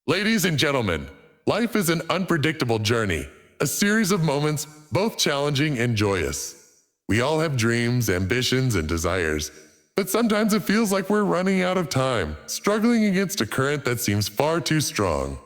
Ladies and gentlemen, life is an unpredictable journey, a series of moments, both challenging and joyous. We all have dreams, ambitions, and desires, but sometimes it feels like we're running out of time, struggling against a current that seems far too strong.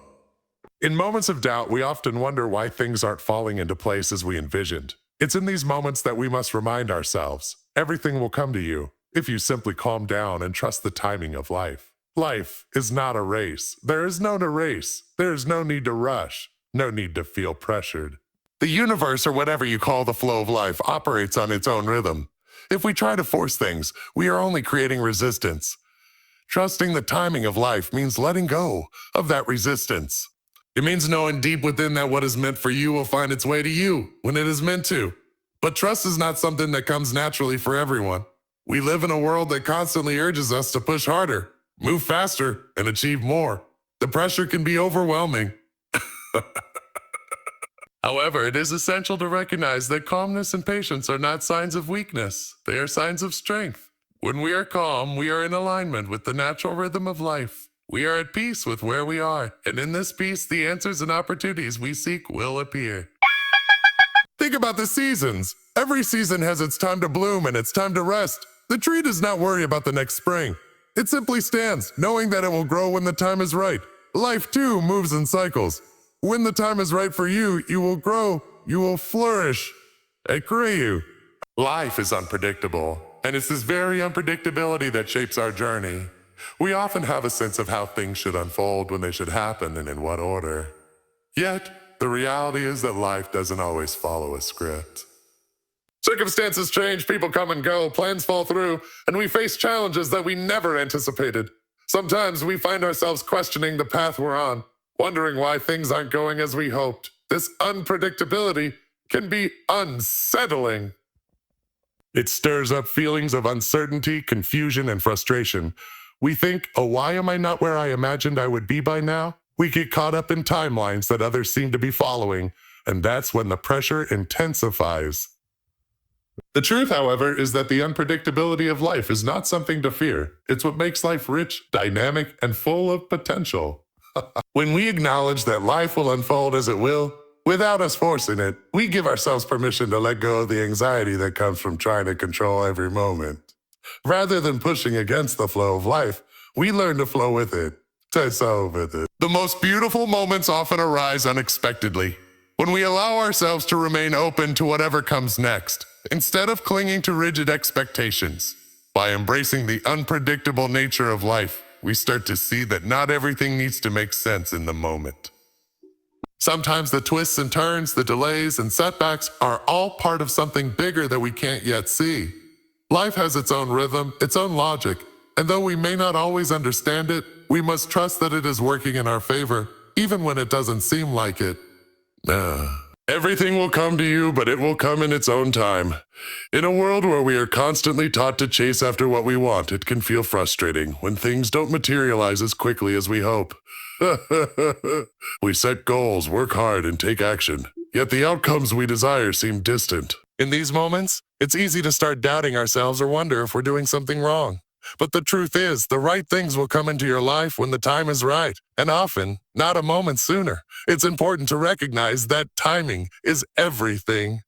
In moments of doubt, we often wonder why things aren't falling into place as we envisioned. It's in these moments that we must remind ourselves, everything will come to you if you simply calm down and trust the timing of life. Life is not a race. There is no race. There is no need to rush, no need to feel pressured. The universe, or whatever you call the flow of life, operates on its own rhythm. If we try to force things, we are only creating resistance. Trusting the timing of life means letting go of that resistance. It means knowing deep within that what is meant for you will find its way to you when it is meant to. But trust is not something that comes naturally for everyone. We live in a world that constantly urges us to push harder, move faster, and achieve more. The pressure can be overwhelming. However, it is essential to recognize that calmness and patience are not signs of weakness. They are signs of strength. When we are calm, we are in alignment with the natural rhythm of life. We are at peace with where we are, and in this peace, the answers and opportunities we seek will appear. Think about the seasons. Every season has its time to bloom and its time to rest. The tree does not worry about the next spring. It simply stands, knowing that it will grow when the time is right. Life, too, moves in cycles. When the time is right for you, you will grow, you will flourish. I agree you. Life is unpredictable, and it's this very unpredictability that shapes our journey. We often have a sense of how things should unfold, when they should happen, and in what order. Yet, the reality is that life doesn't always follow a script. Circumstances change, people come and go, plans fall through, and we face challenges that we never anticipated. Sometimes we find ourselves questioning the path we're on, wondering why things aren't going as we hoped. This unpredictability can be unsettling. It stirs up feelings of uncertainty, confusion, and frustration. We think, oh, why am I not where I imagined I would be by now? We get caught up in timelines that others seem to be following, and that's when the pressure intensifies. The truth, however, is that the unpredictability of life is not something to fear. It's what makes life rich, dynamic, and full of potential. When we acknowledge that life will unfold as it will, without us forcing it, we give ourselves permission to let go of the anxiety that comes from trying to control every moment. Rather than pushing against the flow of life, we learn to flow with it, to solve with it. The most beautiful moments often arise unexpectedly, when we allow ourselves to remain open to whatever comes next, instead of clinging to rigid expectations. By embracing the unpredictable nature of life, we start to see that not everything needs to make sense in the moment. Sometimes the twists and turns, the delays and setbacks are all part of something bigger that we can't yet see. Life has its own rhythm, its own logic, and though we may not always understand it, we must trust that it is working in our favor, even when it doesn't seem like it. Everything will come to you, but it will come in its own time. In a world where we are constantly taught to chase after what we want, it can feel frustrating when things don't materialize as quickly as we hope. We set goals, work hard, and take action, yet the outcomes we desire seem distant. In these moments, it's easy to start doubting ourselves or wonder if we're doing something wrong. But the truth is, the right things will come into your life when the time is right, and often, not a moment sooner. It's important to recognize that timing is everything.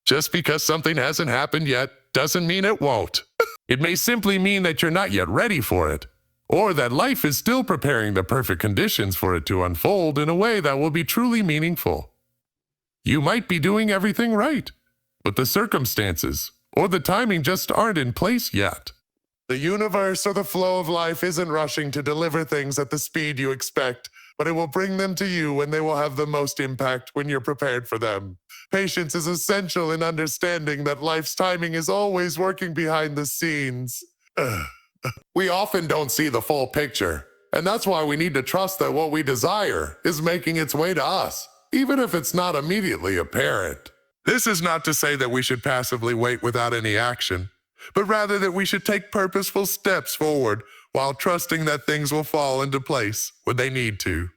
Just because something hasn't happened yet doesn't mean it won't. It may simply mean that you're not yet ready for it, or that life is still preparing the perfect conditions for it to unfold in a way that will be truly meaningful. You might be doing everything right, but the circumstances or the timing just aren't in place yet. The universe or the flow of life isn't rushing to deliver things at the speed you expect, but it will bring them to you when they will have the most impact when you're prepared for them. Patience is essential in understanding that life's timing is always working behind the scenes. We often don't see the full picture, and that's why we need to trust that what we desire is making its way to us, even if it's not immediately apparent. This is not to say that we should passively wait without any action, but rather that we should take purposeful steps forward while trusting that things will fall into place when they need to.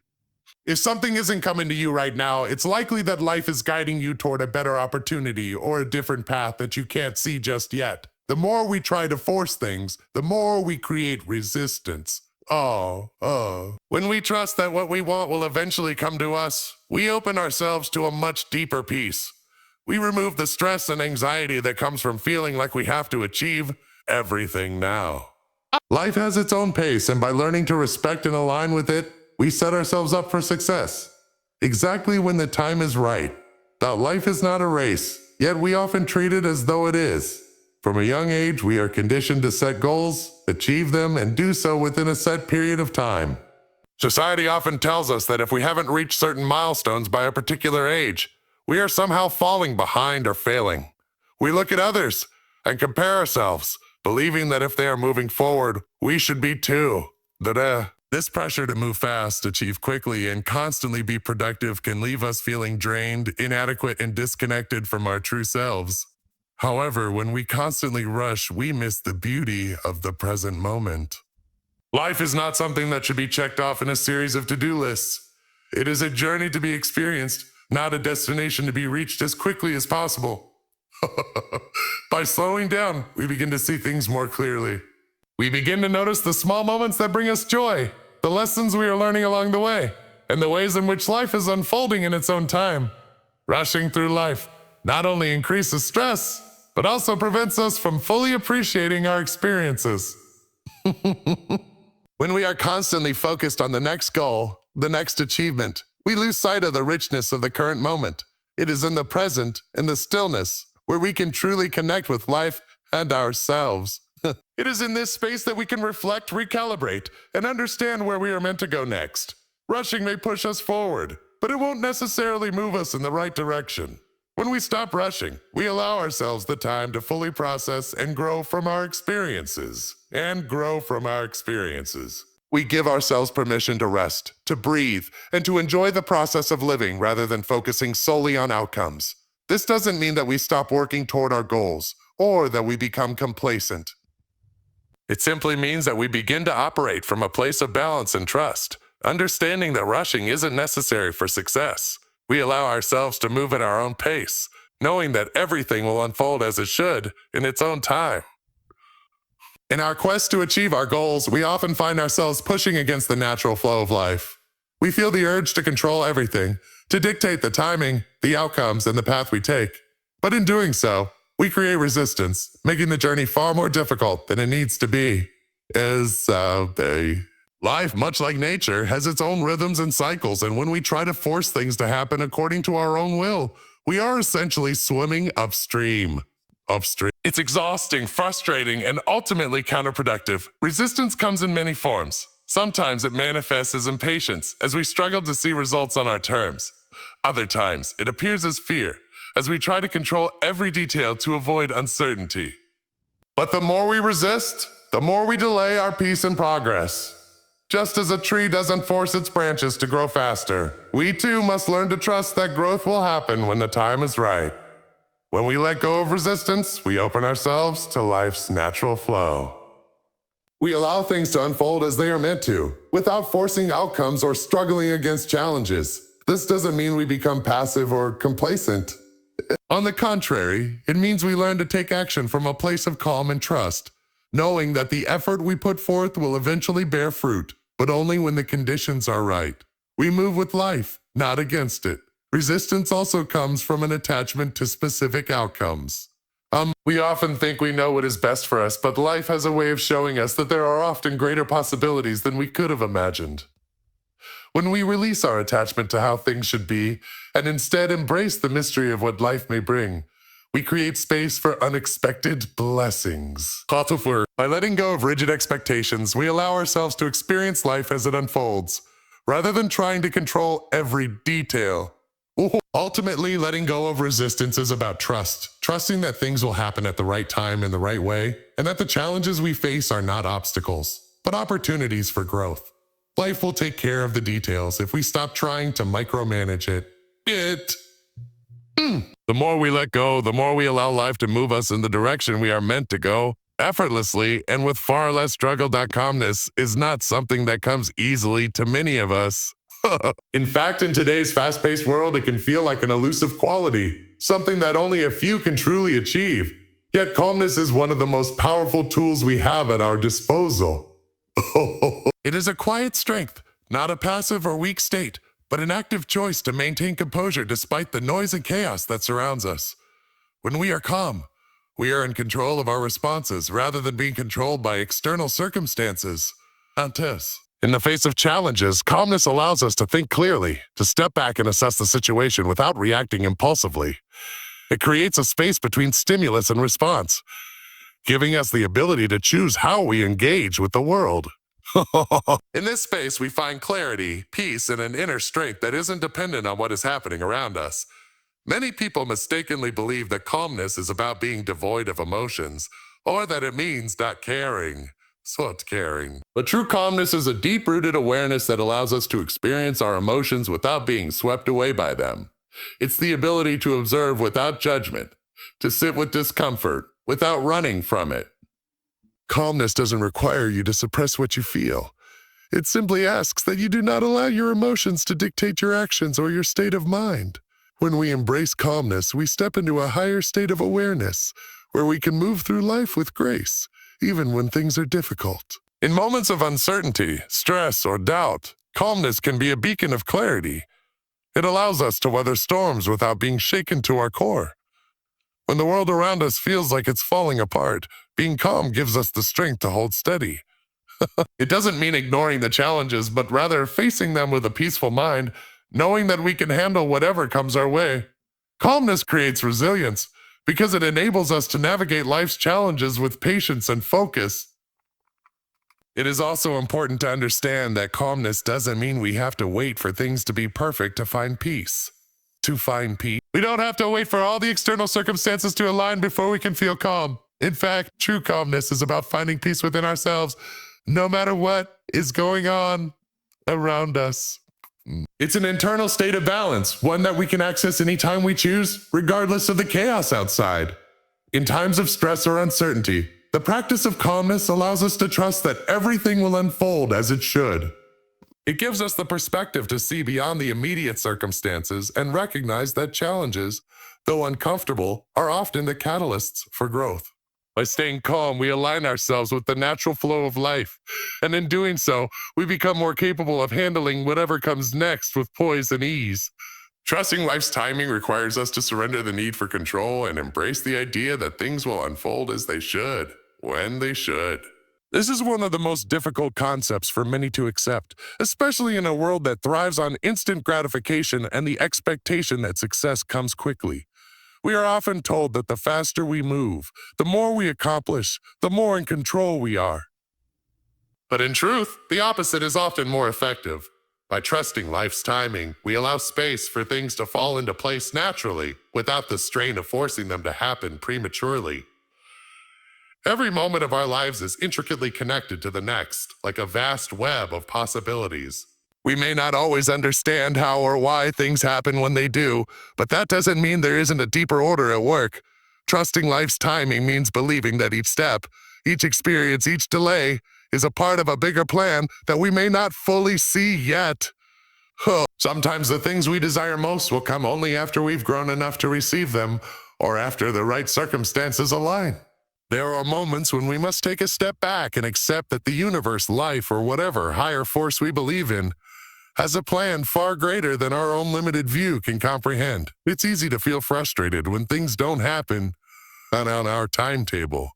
If something isn't coming to you right now, it's likely that life is guiding you toward a better opportunity or a different path that you can't see just yet. The more we try to force things, the more we create resistance. When we trust that what we want will eventually come to us, we open ourselves to a much deeper peace. We remove the stress and anxiety that comes from feeling like we have to achieve everything now. Life has its own pace, and by learning to respect and align with it, we set ourselves up for success. Exactly when the time is right. Now, life is not a race, yet we often treat it as though it is. From a young age, we are conditioned to set goals, achieve them, and do so within a set period of time. Society often tells us that if we haven't reached certain milestones by a particular age, we are somehow falling behind or failing. We look at others and compare ourselves, believing that if they are moving forward, we should be too. This pressure to move fast, achieve quickly, and constantly be productive can leave us feeling drained, inadequate, and disconnected from our true selves. However, when we constantly rush, we miss the beauty of the present moment. Life is not something that should be checked off in a series of to-do lists. It is a journey to be experienced, not a destination to be reached as quickly as possible. By slowing down, we begin to see things more clearly. We begin to notice the small moments that bring us joy, the lessons we are learning along the way, and the ways in which life is unfolding in its own time. Rushing through life not only increases stress, but also prevents us from fully appreciating our experiences. When we are constantly focused on the next goal, the next achievement, we lose sight of the richness of the current moment. It is in the present, in the stillness, where we can truly connect with life and ourselves. It is in this space that we can reflect, recalibrate, and understand where we are meant to go next. Rushing may push us forward, but it won't necessarily move us in the right direction. When we stop rushing, we allow ourselves the time to fully process and grow from our experiences. We give ourselves permission to rest, to breathe, and to enjoy the process of living rather than focusing solely on outcomes. This doesn't mean that we stop working toward our goals or that we become complacent. It simply means that we begin to operate from a place of balance and trust, understanding that rushing isn't necessary for success. We allow ourselves to move at our own pace, knowing that everything will unfold as it should in its own time. In our quest to achieve our goals, we often find ourselves pushing against the natural flow of life. We feel the urge to control everything, to dictate the timing, the outcomes, and the path we take. But in doing so, we create resistance, making the journey far more difficult than it needs to be. Life, much like nature, has its own rhythms and cycles, and when we try to force things to happen according to our own will, we are essentially swimming upstream. It's exhausting, frustrating, and ultimately counterproductive. Resistance comes in many forms. Sometimes it manifests as impatience, as we struggle to see results on our terms. Other times, it appears as fear, as we try to control every detail to avoid uncertainty. But the more we resist, the more we delay our peace and progress. Just as a tree doesn't force its branches to grow faster, we too must learn to trust that growth will happen when the time is right. When we let go of resistance, we open ourselves to life's natural flow. We allow things to unfold as they are meant to, without forcing outcomes or struggling against challenges. This doesn't mean we become passive or complacent. On the contrary, it means we learn to take action from a place of calm and trust, knowing that the effort we put forth will eventually bear fruit, but only when the conditions are right. We move with life, not against it. Resistance also comes from an attachment to specific outcomes. We often think we know what is best for us, but life has a way of showing us that there are often greater possibilities than we could have imagined. When we release our attachment to how things should be, and instead embrace the mystery of what life may bring, we create space for unexpected blessings. By letting go of rigid expectations, we allow ourselves to experience life as it unfolds, rather than trying to control every detail. Ultimately, letting go of resistance is about trust, trusting that things will happen at the right time in the right way, and that the challenges we face are not obstacles, but opportunities for growth. Life will take care of the details if we stop trying to micromanage it. The more we let go, the more we allow life to move us in the direction we are meant to go, effortlessly and with far less struggle. Calmness is not something that comes easily to many of us. In fact, in today's fast-paced world, it can feel like an elusive quality, something that only a few can truly achieve. Yet calmness is one of the most powerful tools we have at our disposal. It is a quiet strength, not a passive or weak state, but an active choice to maintain composure despite the noise and chaos that surrounds us. When we are calm, we are in control of our responses rather than being controlled by external circumstances. Antes. In the face of challenges, calmness allows us to think clearly, to step back and assess the situation without reacting impulsively. It creates a space between stimulus and response, giving us the ability to choose how we engage with the world. In this space, we find clarity, peace, and an inner strength that isn't dependent on what is happening around us. Many people mistakenly believe that calmness is about being devoid of emotions, or that it means not caring. Not caring. But true calmness is a deep-rooted awareness that allows us to experience our emotions without being swept away by them. It's the ability to observe without judgment, to sit with discomfort without running from it. Calmness doesn't require you to suppress what you feel. It simply asks that you do not allow your emotions to dictate your actions or your state of mind. When we embrace calmness, we step into a higher state of awareness, where we can move through life with grace, even when things are difficult. In moments of uncertainty, stress, or doubt, calmness can be a beacon of clarity. It allows us to weather storms without being shaken to our core. When the world around us feels like it's falling apart, being calm gives us the strength to hold steady. It doesn't mean ignoring the challenges, but rather facing them with a peaceful mind, knowing that we can handle whatever comes our way. Calmness creates resilience because it enables us to navigate life's challenges with patience and focus. It is also important to understand that calmness doesn't mean we have to wait for things to be perfect to find peace. We don't have to wait for all the external circumstances to align before we can feel calm. In fact, true calmness is about finding peace within ourselves, no matter what is going on around us. It's an internal state of balance, one that we can access anytime we choose, regardless of the chaos outside. In times of stress or uncertainty, the practice of calmness allows us to trust that everything will unfold as it should. It gives us the perspective to see beyond the immediate circumstances and recognize that challenges, though uncomfortable, are often the catalysts for growth. By staying calm, we align ourselves with the natural flow of life, and in doing so, we become more capable of handling whatever comes next with poise and ease. Trusting life's timing requires us to surrender the need for control and embrace the idea that things will unfold as they should, when they should. This is one of the most difficult concepts for many to accept, especially in a world that thrives on instant gratification and the expectation that success comes quickly. We are often told that the faster we move, the more we accomplish, the more in control we are. But in truth, the opposite is often more effective. By trusting life's timing, we allow space for things to fall into place naturally, without the strain of forcing them to happen prematurely. Every moment of our lives is intricately connected to the next, like a vast web of possibilities. We may not always understand how or why things happen when they do, but that doesn't mean there isn't a deeper order at work. Trusting life's timing means believing that each step, each experience, each delay is a part of a bigger plan that we may not fully see yet. Sometimes the things we desire most will come only after we've grown enough to receive them, or after the right circumstances align. There are moments when we must take a step back and accept that the universe, life, or whatever higher force we believe in has a plan far greater than our own limited view can comprehend. It's easy to feel frustrated when things don't happen on our timetable.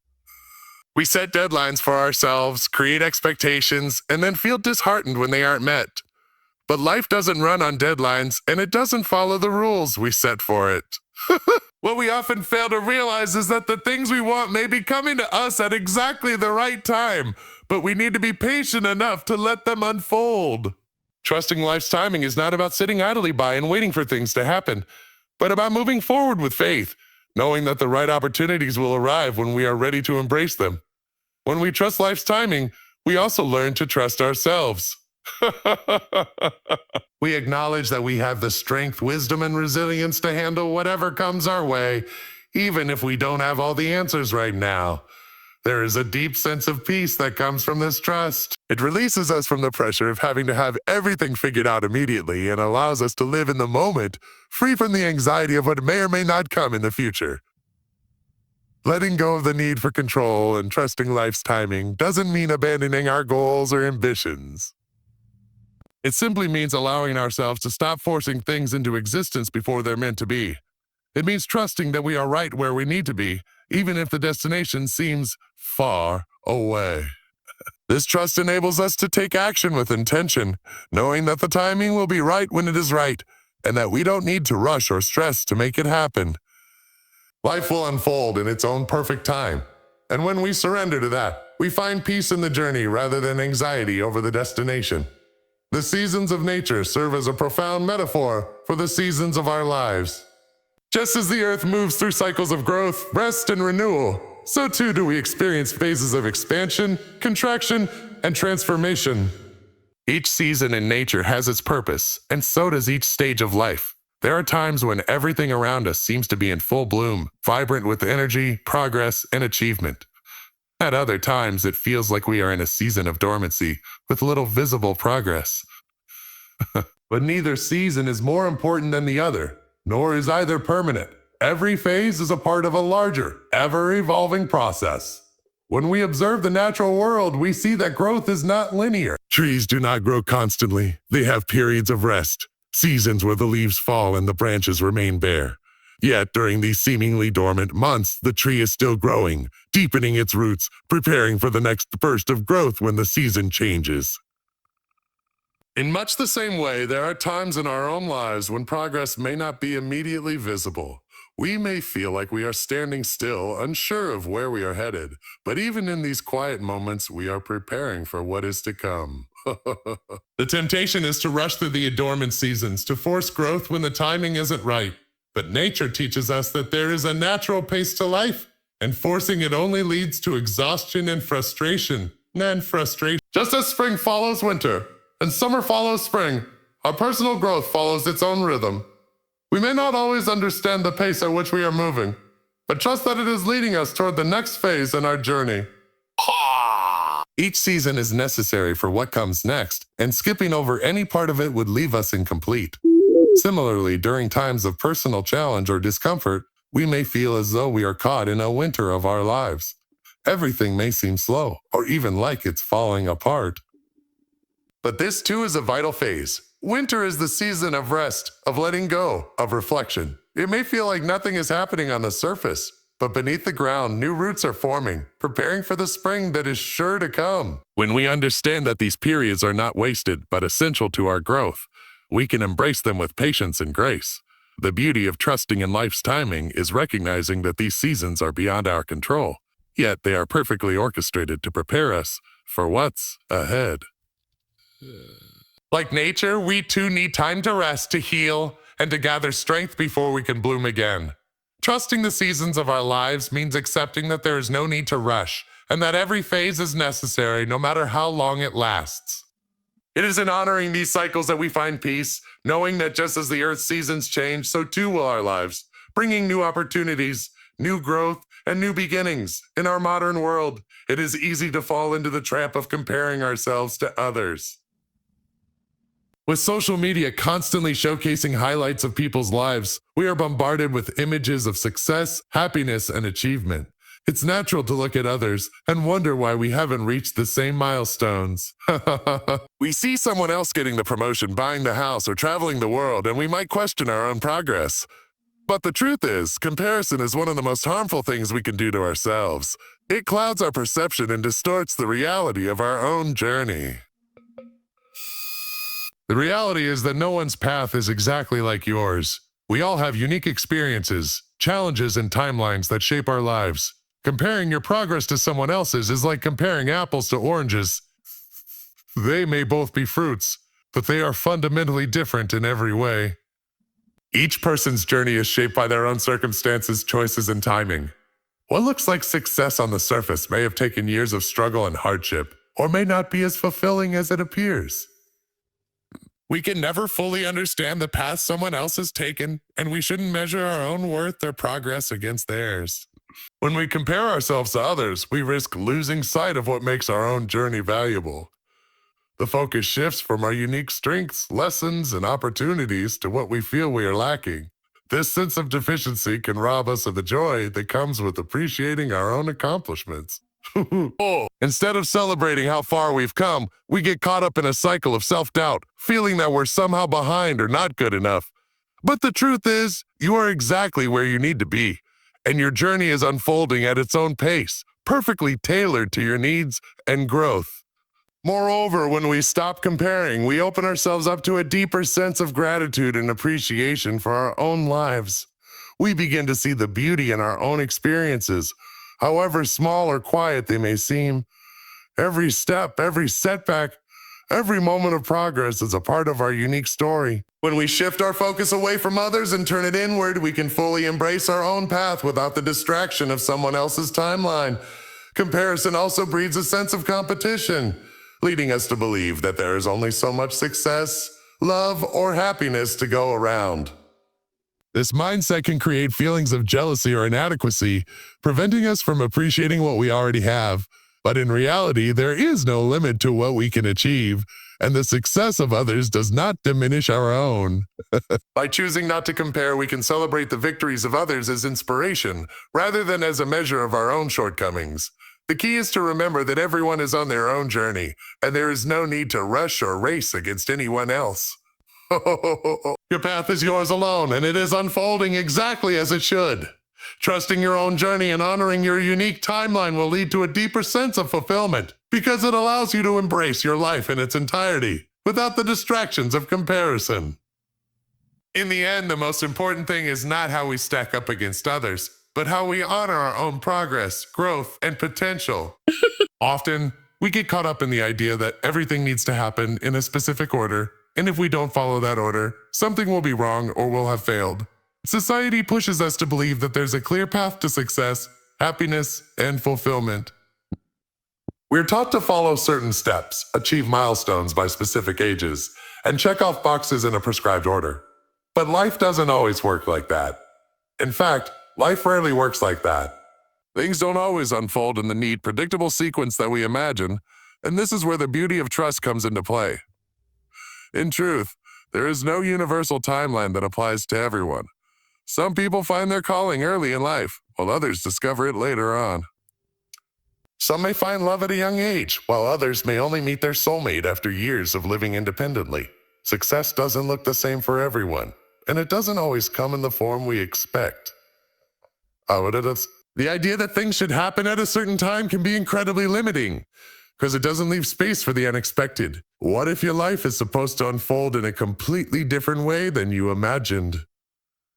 We set deadlines for ourselves, create expectations, and then feel disheartened when they aren't met. But life doesn't run on deadlines, and it doesn't follow the rules we set for it. What we often fail to realize is that the things we want may be coming to us at exactly the right time, but we need to be patient enough to let them unfold. Trusting life's timing is not about sitting idly by and waiting for things to happen, but about moving forward with faith, knowing that the right opportunities will arrive when we are ready to embrace them. When we trust life's timing, we also learn to trust ourselves. We acknowledge that we have the strength, wisdom, and resilience to handle whatever comes our way, even if we don't have all the answers right now. There is a deep sense of peace that comes from this trust. It releases us from the pressure of having to have everything figured out immediately and allows us to live in the moment, free from the anxiety of what may or may not come in the future. Letting go of the need for control and trusting life's timing doesn't mean abandoning our goals or ambitions. It simply means allowing ourselves to stop forcing things into existence before they're meant to be. It means trusting that we are right where we need to be, even if the destination seems far away. This trust enables us to take action with intention, knowing that the timing will be right when it is right, and that we don't need to rush or stress to make it happen. Life will unfold in its own perfect time, and when we surrender to that, we find peace in the journey rather than anxiety over the destination. The seasons of nature serve as a profound metaphor for the seasons of our lives. Just as the earth moves through cycles of growth, rest, and renewal, so too do we experience phases of expansion, contraction, and transformation. Each season in nature has its purpose, and so does each stage of life. There are times when everything around us seems to be in full bloom, vibrant with energy, progress, and achievement. At other times, it feels like we are in a season of dormancy, with little visible progress. But neither season is more important than the other, nor is either permanent. Every phase is a part of a larger, ever-evolving process. When we observe the natural world, we see that growth is not linear. Trees do not grow constantly. They have periods of rest, seasons where the leaves fall and the branches remain bare. Yet during these seemingly dormant months, the tree is still growing, deepening its roots, preparing for the next burst of growth when the season changes. In much the same way, there are times in our own lives when progress may not be immediately visible. We may feel like we are standing still, unsure of where we are headed, but even in these quiet moments, we are preparing for what is to come. The temptation is to rush through the dormant seasons, to force growth when the timing isn't right. But nature teaches us that there is a natural pace to life, and forcing it only leads to exhaustion and frustration. Just as spring follows winter, and summer follows spring, our personal growth follows its own rhythm. We may not always understand the pace at which we are moving, but trust that it is leading us toward the next phase in our journey. Each season is necessary for what comes next, and skipping over any part of it would leave us incomplete. Similarly, during times of personal challenge or discomfort, we may feel as though we are caught in a winter of our lives. Everything may seem slow, or even like it's falling apart. But this too is a vital phase. Winter is the season of rest, of letting go, of reflection. It may feel like nothing is happening on the surface, but beneath the ground, new roots are forming, preparing for the spring that is sure to come. When we understand that these periods are not wasted, but essential to our growth, we can embrace them with patience and grace. The beauty of trusting in life's timing is recognizing that these seasons are beyond our control, yet they are perfectly orchestrated to prepare us for what's ahead. Like nature, we too need time to rest, to heal, and to gather strength before we can bloom again. Trusting the seasons of our lives means accepting that there is no need to rush, and that every phase is necessary no matter how long it lasts. It is in honoring these cycles that we find peace, knowing that just as the Earth's seasons change, so too will our lives, bringing new opportunities, new growth, and new beginnings. In our modern world, it is easy to fall into the trap of comparing ourselves to others. With social media constantly showcasing highlights of people's lives, we are bombarded with images of success, happiness, and achievement. It's natural to look at others and wonder why we haven't reached the same milestones. We see someone else getting the promotion, buying the house, or traveling the world, and we might question our own progress. But the truth is, comparison is one of the most harmful things we can do to ourselves. It clouds our perception and distorts the reality of our own journey. The reality is that no one's path is exactly like yours. We all have unique experiences, challenges, and timelines that shape our lives. Comparing your progress to someone else's is like comparing apples to oranges. They may both be fruits, but they are fundamentally different in every way. Each person's journey is shaped by their own circumstances, choices, and timing. What looks like success on the surface may have taken years of struggle and hardship, or may not be as fulfilling as it appears. We can never fully understand the path someone else has taken, and we shouldn't measure our own worth or progress against theirs. When we compare ourselves to others, we risk losing sight of what makes our own journey valuable. The focus shifts from our unique strengths, lessons, and opportunities to what we feel we are lacking. This sense of deficiency can rob us of the joy that comes with appreciating our own accomplishments. Instead of celebrating how far we've come, we get caught up in a cycle of self-doubt, feeling that we're somehow behind or not good enough. But the truth is, you are exactly where you need to be, and your journey is unfolding at its own pace, perfectly tailored to your needs and growth. Moreover, when we stop comparing, we open ourselves up to a deeper sense of gratitude and appreciation for our own lives. We begin to see the beauty in our own experiences, however small or quiet they may seem. Every step, every setback, every moment of progress is a part of our unique story. When we shift our focus away from others and turn it inward, we can fully embrace our own path without the distraction of someone else's timeline. Comparison also breeds a sense of competition, leading us to believe that there is only so much success, love, or happiness to go around. This mindset can create feelings of jealousy or inadequacy, preventing us from appreciating what we already have. But in reality, there is no limit to what we can achieve, and the success of others does not diminish our own. By choosing not to compare, we can celebrate the victories of others as inspiration, rather than as a measure of our own shortcomings. The key is to remember that everyone is on their own journey, and there is no need to rush or race against anyone else. Your path is yours alone, and it is unfolding exactly as it should. Trusting your own journey and honoring your unique timeline will lead to a deeper sense of fulfillment, because it allows you to embrace your life in its entirety, without the distractions of comparison. In the end, the most important thing is not how we stack up against others, but how we honor our own progress, growth, and potential. Often, we get caught up in the idea that everything needs to happen in a specific order, and if we don't follow that order, something will be wrong or we'll have failed. Society pushes us to believe that there's a clear path to success, happiness, and fulfillment. We're taught to follow certain steps, achieve milestones by specific ages, and check off boxes in a prescribed order. But life doesn't always work like that. In fact, life rarely works like that. Things don't always unfold in the neat, predictable sequence that we imagine, and this is where the beauty of trust comes into play. In truth, there is no universal timeline that applies to everyone. Some people find their calling early in life, while others discover it later on. Some may find love at a young age, while others may only meet their soulmate after years of living independently. Success doesn't look the same for everyone, and it doesn't always come in the form we expect. The idea that things should happen at a certain time can be incredibly limiting, because it doesn't leave space for the unexpected. What if your life is supposed to unfold in a completely different way than you imagined?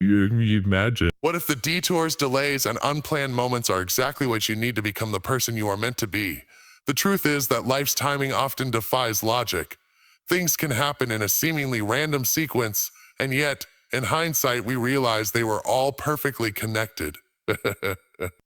You imagine. What if the detours, delays, and unplanned moments are exactly what you need to become the person you are meant to be? The truth is that life's timing often defies logic. Things can happen in a seemingly random sequence, and yet, in hindsight, we realize they were all perfectly connected.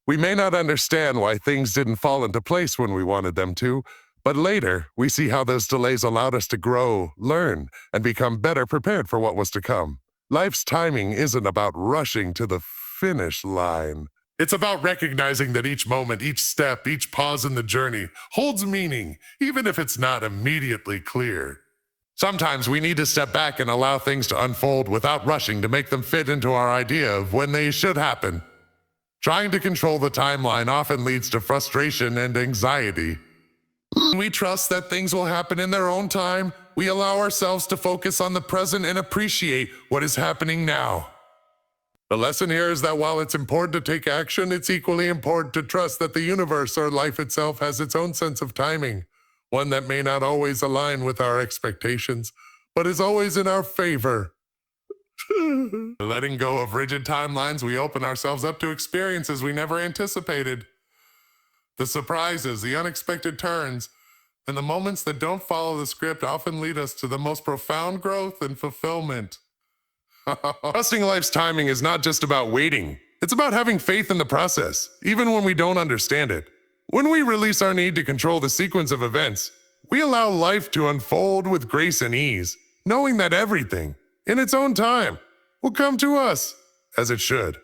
We may not understand why things didn't fall into place when we wanted them to, but later, we see how those delays allowed us to grow, learn, and become better prepared for what was to come. Life's timing isn't about rushing to the finish line. It's about recognizing that each moment, each step, each pause in the journey holds meaning, even if it's not immediately clear. Sometimes we need to step back and allow things to unfold without rushing to make them fit into our idea of when they should happen. Trying to control the timeline often leads to frustration and anxiety. When we trust that things will happen in their own time, we allow ourselves to focus on the present and appreciate what is happening now. The lesson here is that while it's important to take action, it's equally important to trust that the universe or life itself has its own sense of timing, one that may not always align with our expectations, but is always in our favor. Letting go of rigid timelines, we open ourselves up to experiences we never anticipated. The surprises, the unexpected turns, and the moments that don't follow the script often lead us to the most profound growth and fulfillment. Trusting life's timing is not just about waiting. It's about having faith in the process, even when we don't understand it. When we release our need to control the sequence of events, we allow life to unfold with grace and ease, knowing that everything, in its own time, will come to us, as it should.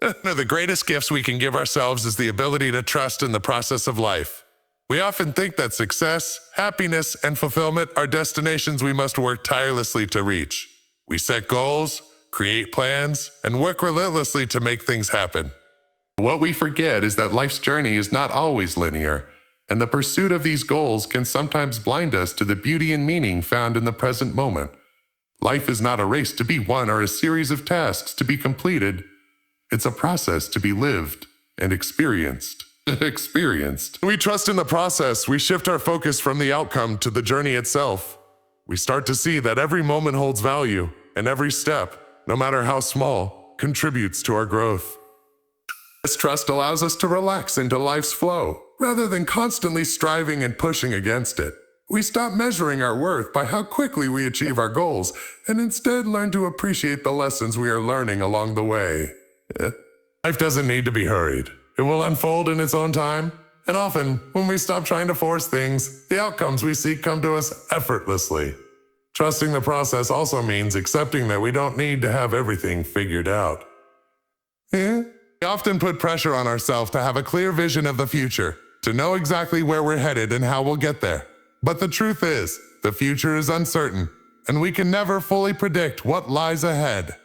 One of the greatest gifts we can give ourselves is the ability to trust in the process of life. We often think that success, happiness, and fulfillment are destinations we must work tirelessly to reach. We set goals, create plans, and work relentlessly to make things happen. What we forget is that life's journey is not always linear, and the pursuit of these goals can sometimes blind us to the beauty and meaning found in the present moment. Life is not a race to be won or a series of tasks to be completed. It's a process to be lived and experienced. We trust in the process. We shift our focus from the outcome to the journey itself. We start to see that every moment holds value, and every step, no matter how small, contributes to our growth. This trust allows us to relax into life's flow, rather than constantly striving and pushing against it. We stop measuring our worth by how quickly we achieve our goals, and instead learn to appreciate the lessons we are learning along the way. Life doesn't need to be hurried. It will unfold in its own time, and often, when we stop trying to force things, the outcomes we seek come to us effortlessly. Trusting the process also means accepting that we don't need to have everything figured out. We often put pressure on ourselves to have a clear vision of the future, to know exactly where we're headed and how we'll get there. But the truth is, the future is uncertain, and we can never fully predict what lies ahead.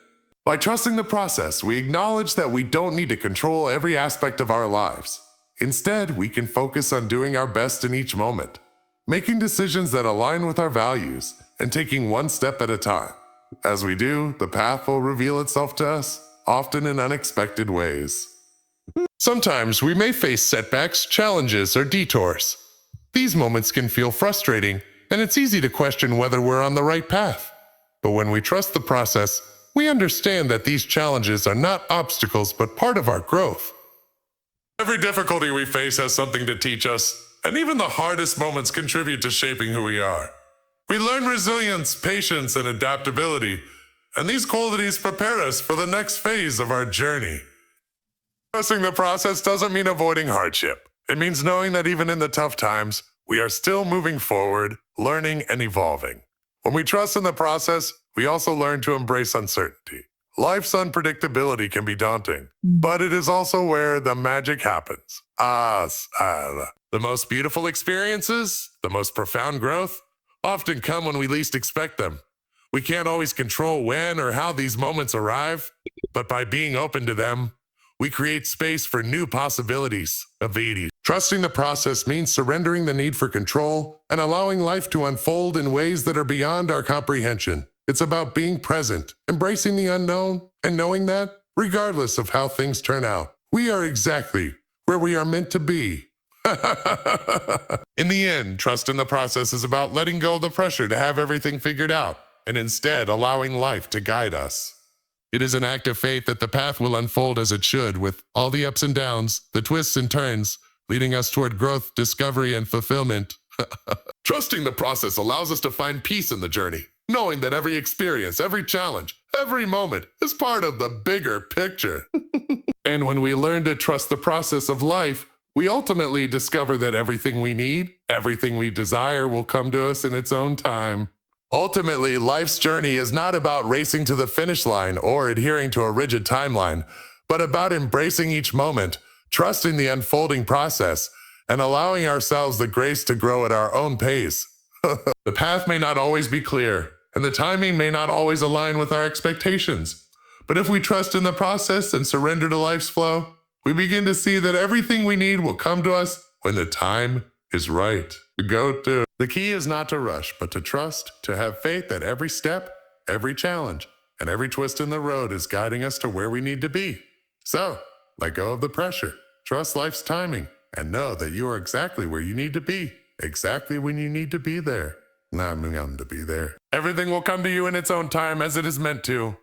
By trusting the process, we acknowledge that we don't need to control every aspect of our lives. Instead, we can focus on doing our best in each moment, making decisions that align with our values, and taking one step at a time. As we do, the path will reveal itself to us, often in unexpected ways. Sometimes we may face setbacks, challenges, or detours. These moments can feel frustrating, and it's easy to question whether we're on the right path. But when we trust the process, we understand that these challenges are not obstacles but part of our growth. Every difficulty we face has something to teach us, and even the hardest moments contribute to shaping who we are. We learn resilience, patience, and adaptability, and these qualities prepare us for the next phase of our journey. Trusting the process doesn't mean avoiding hardship. It means knowing that even in the tough times, we are still moving forward, learning, and evolving. When we trust in the process, we also learn to embrace uncertainty. Life's unpredictability can be daunting, but it is also where the magic happens. The most beautiful experiences, the most profound growth, often come when we least expect them. We can't always control when or how these moments arrive, but by being open to them, we create space for new possibilities. Trusting the process means surrendering the need for control and allowing life to unfold in ways that are beyond our comprehension. It's about being present, embracing the unknown, and knowing that, regardless of how things turn out, we are exactly where we are meant to be. In the end, trust in the process is about letting go of the pressure to have everything figured out, and instead allowing life to guide us. It is an act of faith that the path will unfold as it should, with all the ups and downs, the twists and turns, leading us toward growth, discovery, and fulfillment. Trusting the process allows us to find peace in the journey, knowing that every experience, every challenge, every moment is part of the bigger picture. And when we learn to trust the process of life, we ultimately discover that everything we need, everything we desire will come to us in its own time. Ultimately, life's journey is not about racing to the finish line or adhering to a rigid timeline, but about embracing each moment, trusting the unfolding process, and allowing ourselves the grace to grow at our own pace. The path may not always be clear, and the timing may not always align with our expectations. But if we trust in the process and surrender to life's flow, we begin to see that everything we need will come to us when the time is right. The key is not to rush, but to trust, to have faith that every step, every challenge, and every twist in the road is guiding us to where we need to be. So, let go of the pressure, trust life's timing, and know that you are exactly where you need to be, exactly when you need to be there. Not to be there. Everything will come to you in its own time as it is meant to.